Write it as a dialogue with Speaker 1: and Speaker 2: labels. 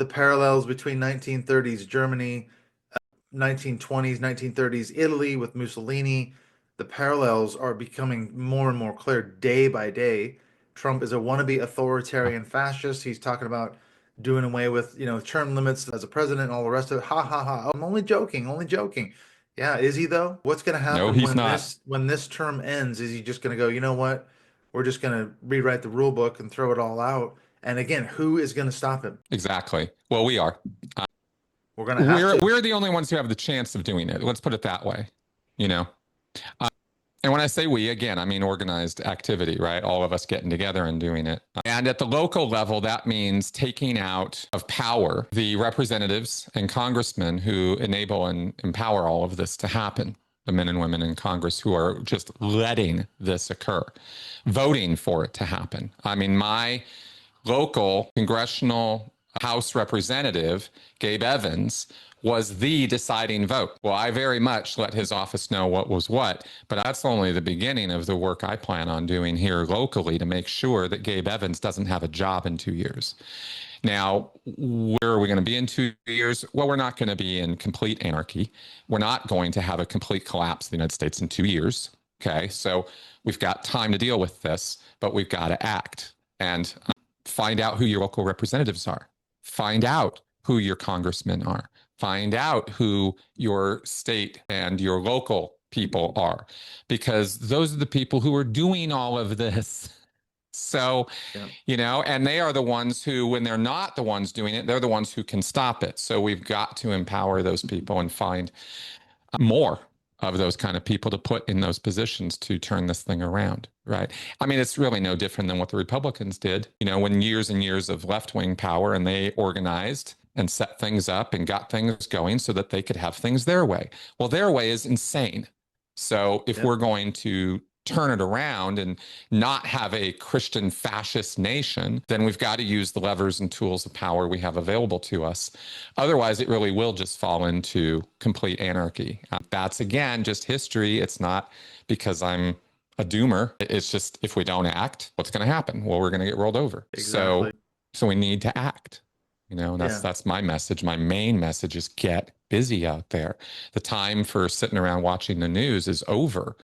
Speaker 1: the parallels between 1930s Germany, 1920s, 1930s Italy with Mussolini. The parallels are becoming more and more clear day by day. Trump is a wannabe authoritarian fascist. He's talking about doing away with, term limits as a president and all the rest of it. Ha ha ha. I'm only joking, only joking. Yeah, is he though? What's going to
Speaker 2: No,
Speaker 1: happen
Speaker 2: he's
Speaker 1: when
Speaker 2: not.
Speaker 1: this term ends? Is he just going to go, you know what? We're just going to rewrite the rule book and throw it all out. And again, who is going to stop him?
Speaker 2: Exactly. Well, we are.
Speaker 1: We're going to have
Speaker 2: We're
Speaker 1: to.
Speaker 2: we're the only ones who have the chance of doing it. Let's put it that way. You know. And when I say we, again, I mean organized activity, right? All of us getting together and doing it. And at the local level, that means taking out of power the representatives and congressmen who enable and empower all of this to happen. The men and women in Congress who are just letting this occur, voting for it to happen. I mean, my local congressional House representative, Gabe Evans, was the deciding vote. Well, I very much let his office know what was what, but that's only the beginning of the work I plan on doing here locally to make sure that Gabe Evans doesn't have a job in 2 years. Now, where are we going to be in 2 years? Well, we're not going to be in complete anarchy. We're not going to have a complete collapse of the United States in 2 years. Okay, so we've got time to deal with this, but we've got to act and find out who your local representatives are. Find out who your congressmen are. Find out who your state and your local people are, because those are the people who are doing all of this. So,
Speaker 1: Yeah.
Speaker 2: and they are the ones who, when they're not the ones doing it, they're the ones who can stop it. So we've got to empower those people and find more of those kind of people to put in those positions to turn this thing around, right? I mean, it's really no different than what the Republicans did, when years and years of left-wing power and they organized and set things up and got things going so that they could have things their way. Well, their way is insane. So if
Speaker 1: Yep.
Speaker 2: we're going to turn it around and not have a Christian fascist nation, then we've got to use the levers and tools of power we have available to us. Otherwise, it really will just fall into complete anarchy. That's, again, just history. It's not because I'm a doomer. It's just if we don't act, what's going to happen? Well, we're going to get rolled over.
Speaker 1: Exactly.
Speaker 2: So we need to act.
Speaker 1: Yeah.
Speaker 2: That's my message. My main message is get busy out there. The time for sitting around watching the news is over.